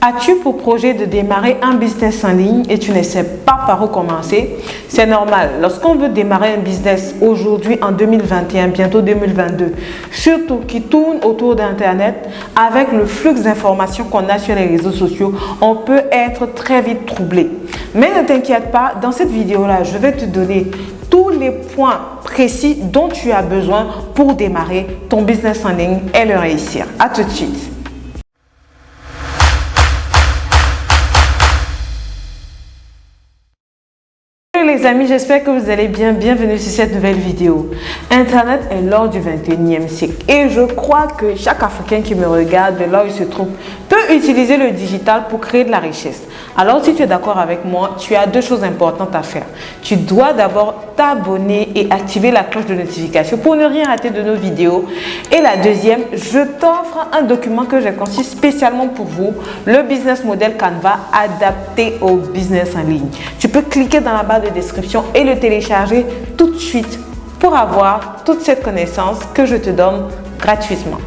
As-tu pour projet de démarrer un business en ligne et tu ne sais pas par où commencer? C'est normal. Lorsqu'on veut démarrer un business aujourd'hui en 2021, bientôt 2022, surtout qui tourne autour d'Internet, avec le flux d'informations qu'on a sur les réseaux sociaux, on peut être très vite troublé. Mais ne t'inquiète pas, dans cette vidéo-là, je vais te donner tous les points précis dont tu as besoin pour démarrer ton business en ligne et le réussir. À tout de suite. Les amis, j'espère que vous allez bien. Bienvenue sur cette nouvelle vidéo. Internet est l'or du 21e siècle et je crois que chaque Africain qui me regarde de là où il se trouve peut utiliser le digital pour créer de la richesse. Alors si tu es d'accord avec moi, tu as deux choses importantes à faire. Tu dois d'abord t'abonner et activer la cloche de notification pour ne rien rater de nos vidéos. Et la deuxième, je t'offre un document que j'ai conçu spécialement pour vous, le business model Canva adapté au business en ligne. Tu peux cliquer dans la barre de description et le télécharger tout de suite pour avoir toute cette connaissance que je te donne gratuitement.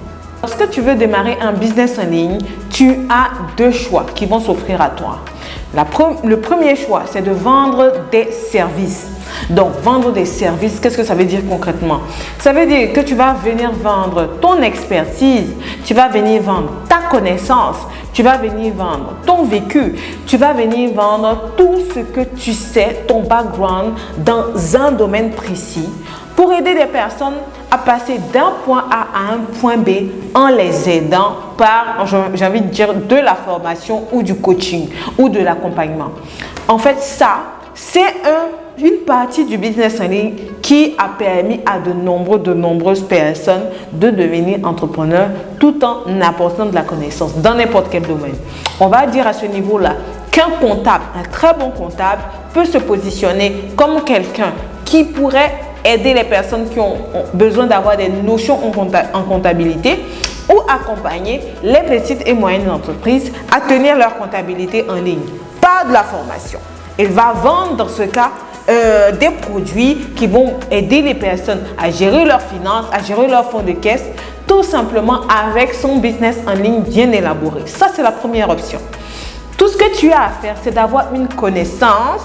Lorsque tu veux démarrer un business en ligne, tu as deux choix qui vont s'offrir à toi. Le premier choix, c'est de vendre des services. Donc, vendre des services, qu'est-ce que ça veut dire concrètement? Ça veut dire que tu vas venir vendre ton expertise, tu vas venir vendre ta connaissance, tu vas venir vendre ton vécu, tu vas venir vendre tout ce que tu sais, ton background dans un domaine précis pour aider des personnes à passer d'un point A à un point B en les aidant par, j'ai envie de dire, de la formation ou du coaching ou de l'accompagnement. En fait, ça, c'est une partie du business en ligne qui a permis à de nombreuses personnes de devenir entrepreneurs tout en apportant de la connaissance dans n'importe quel domaine. On va dire à ce niveau-là qu'un comptable, un très bon comptable, peut se positionner comme quelqu'un qui pourrait aider les personnes qui ont besoin d'avoir des notions en comptabilité ou accompagner les petites et moyennes entreprises à tenir leur comptabilité en ligne par de la formation. Il va vendre dans ce cas des produits qui vont aider les personnes à gérer leurs finances, à gérer leur fonds de caisse, tout simplement avec son business en ligne bien élaboré. Ça, c'est la première option. Tout ce que tu as à faire, c'est d'avoir une connaissance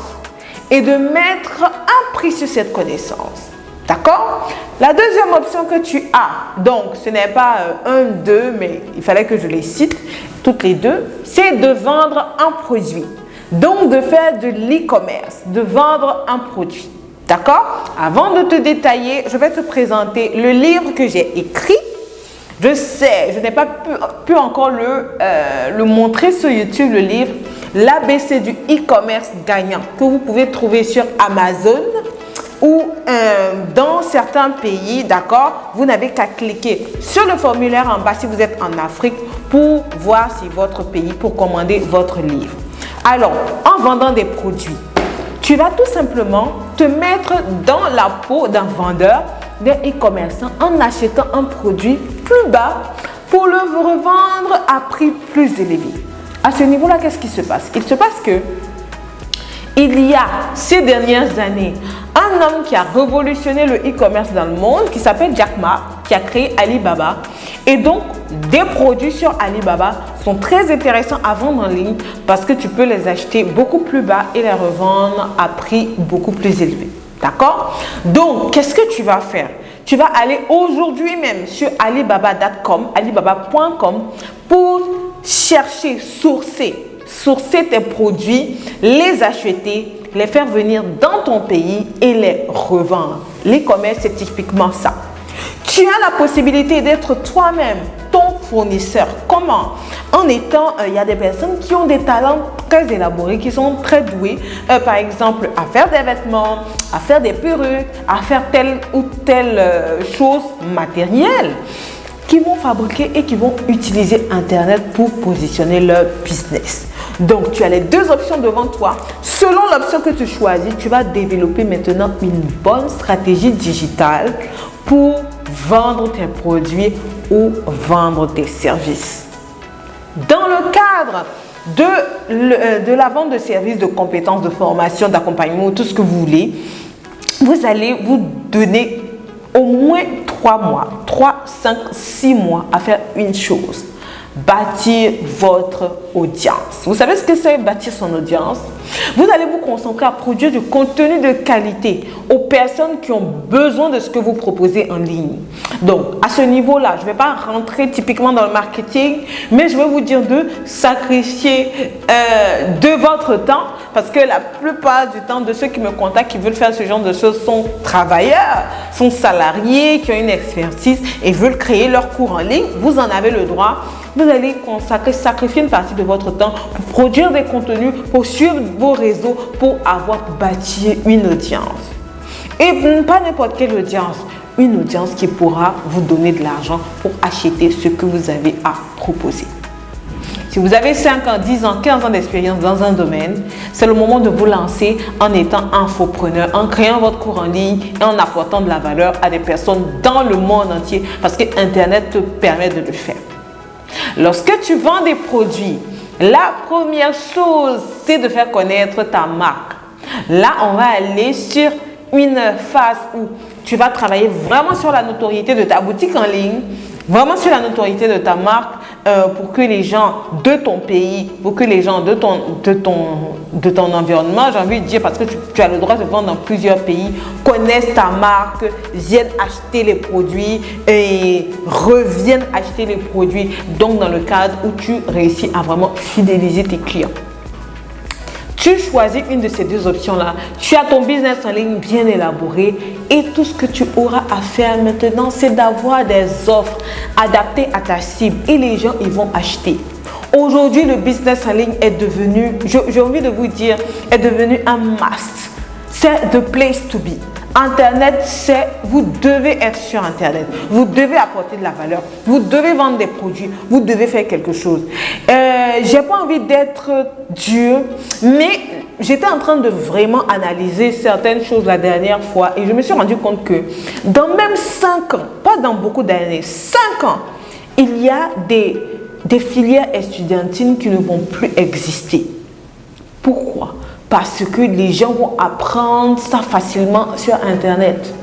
et de mettre un prix sur cette connaissance. D'accord? La deuxième option que tu as, donc ce n'est pas un, deux, mais il fallait que je les cite toutes les deux, c'est de vendre un produit. Donc, de faire de l'e-commerce, de vendre un produit. D'accord? Avant de te détailler, je vais te présenter le livre que j'ai écrit. Je sais, je n'ai pas pu encore le montrer sur YouTube, le livre l'ABC du e-commerce gagnant que vous pouvez trouver sur Amazon ou dans certains pays, d'accord? Vous n'avez qu'à cliquer sur le formulaire en bas si vous êtes en Afrique pour voir si votre pays, pour commander votre livre. Alors, en vendant des produits, tu vas tout simplement te mettre dans la peau d'un vendeur, d'un e-commerçant en achetant un produit plus bas pour le revendre à prix plus élevé. À ce niveau-là, qu'est-ce qui se passe? Il se passe que il y a ces dernières années un homme qui a révolutionné le e-commerce dans le monde qui s'appelle Jack Ma, qui a créé Alibaba. Et donc, des produits sur Alibaba sont très intéressants à vendre en ligne parce que tu peux les acheter beaucoup plus bas et les revendre à prix beaucoup plus élevé. D'accord? Donc, qu'est-ce que tu vas faire? Tu vas aller aujourd'hui même sur alibaba.com, alibaba.com pour chercher, sourcer tes produits, les acheter, les faire venir dans ton pays et les revendre. L'e-commerce, c'est typiquement ça. Tu as la possibilité d'être toi-même ton fournisseur. Comment? En étant, il y a des personnes qui ont des talents très élaborés, qui sont très doués, par exemple, à faire des vêtements, à faire des perruques, à faire telle ou telle chose matérielle, qui vont fabriquer et qui vont utiliser Internet pour positionner leur business. Donc, tu as les deux options devant toi. Selon l'option que tu choisis, tu vas développer maintenant une bonne stratégie digitale pour vendre tes produits ou vendre tes services. Dans le cadre de la vente de services, de compétences, de formation, d'accompagnement, tout ce que vous voulez, vous allez vous donner au moins 3 mois, 3, 5, 6 mois à faire une chose. bâtir votre audience. Vous savez ce que c'est bâtir son audience? Vous allez vous concentrer à produire du contenu de qualité aux personnes qui ont besoin de ce que vous proposez en ligne. Donc, à ce niveau-là, je ne vais pas rentrer typiquement dans le marketing, mais je vais vous dire de sacrifier de votre temps, parce que la plupart du temps de ceux qui me contactent, qui veulent faire ce genre de choses, sont travailleurs, sont salariés, qui ont une expertise et veulent créer leur cours en ligne. Vous en avez le droit. Vous allez sacrifier une partie de votre temps pour produire des contenus, pour suivre vos réseaux, pour avoir bâti une audience. Et pas n'importe quelle audience, une audience qui pourra vous donner de l'argent pour acheter ce que vous avez à proposer. Si vous avez 5 ans, 10 ans, 15 ans d'expérience dans un domaine, c'est le moment de vous lancer en étant infopreneur, en créant votre cours en ligne et en apportant de la valeur à des personnes dans le monde entier, parce que Internet te permet de le faire. Lorsque tu vends des produits, la première chose, c'est de faire connaître ta marque. Là, on va aller sur une phase où tu vas travailler vraiment sur la notoriété de ta boutique en ligne, vraiment sur la notoriété de ta marque, pour que les gens de ton pays, pour que les gens de ton environnement, j'ai envie de dire, parce que tu as le droit de vendre dans plusieurs pays, connaissent ta marque, viennent acheter les produits et reviennent acheter les produits. Donc, dans le cadre où tu réussis à vraiment fidéliser tes clients. Tu choisis une de ces deux options-là. Tu as ton business en ligne bien élaboré et tout ce que tu auras à faire maintenant, c'est d'avoir des offres adaptées à ta cible et les gens, ils vont acheter. Aujourd'hui, le business en ligne est devenu, j'ai envie de vous dire, est devenu un must. C'est the place to be. Internet, c'est, vous devez être sur Internet. Vous devez apporter de la valeur. Vous devez vendre des produits. Vous devez faire quelque chose. J'ai pas envie d'être dur, mais j'étais en train de vraiment analyser certaines choses la dernière fois et je me suis rendu compte que dans même 5 ans, pas dans beaucoup d'années, 5 ans, il y a des filières estudiantines qui ne vont plus exister. Pourquoi? Parce que les gens vont apprendre ça facilement sur Internet.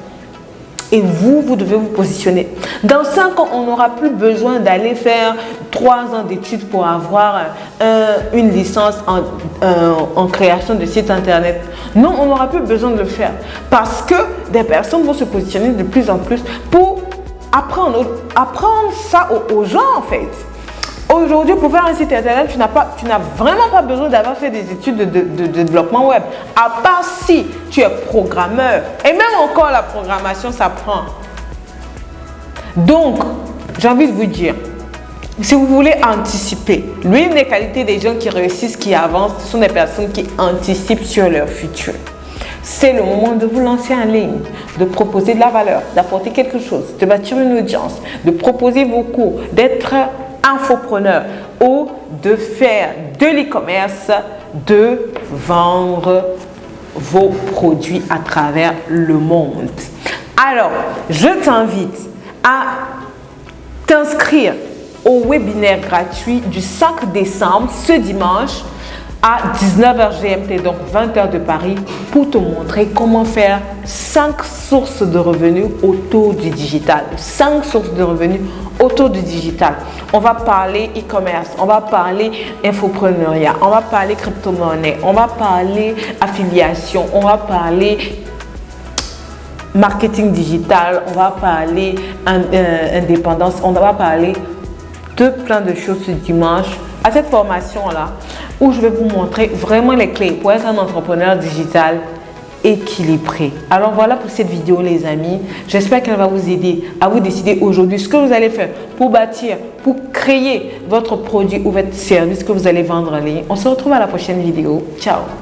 Et vous devez vous positionner. Dans 5 ans, on n'aura plus besoin d'aller faire 3 ans d'études pour avoir une licence en création de site Internet. Non, on n'aura plus besoin de le faire. Parce que des personnes vont se positionner de plus en plus pour apprendre ça aux gens en fait. Aujourd'hui, pour faire un site Internet, tu n'as vraiment pas besoin d'avoir fait des études de développement web. À part si tu es programmeur. Et même encore, la programmation, ça prend. Donc, j'ai envie de vous dire, si vous voulez anticiper, l'une des qualités des gens qui réussissent, qui avancent, ce sont des personnes qui anticipent sur leur futur. C'est le moment de vous lancer en ligne, de proposer de la valeur, d'apporter quelque chose, de bâtir une audience, de proposer vos cours, d'être infopreneur ou de faire de l'e-commerce, de vendre vos produits à travers le monde. Alors, je t'invite à t'inscrire au webinaire gratuit du 5 décembre, ce dimanche, à 19h GMT, donc 20h de Paris, pour te montrer comment faire 5 sources de revenus autour du digital. 5 sources de revenus autour du digital. On va parler e-commerce, on va parler infopreneuriat, on va parler crypto-monnaie, on va parler affiliation, on va parler marketing digital, on va parler indépendance, on va parler de plein de choses ce dimanche à cette formation-là où je vais vous montrer vraiment les clés pour être un entrepreneur digital équilibré. Alors voilà pour cette vidéo les amis. J'espère qu'elle va vous aider à vous décider aujourd'hui ce que vous allez faire pour bâtir, pour créer votre produit ou votre service que vous allez vendre en ligne. On se retrouve à la prochaine vidéo. Ciao!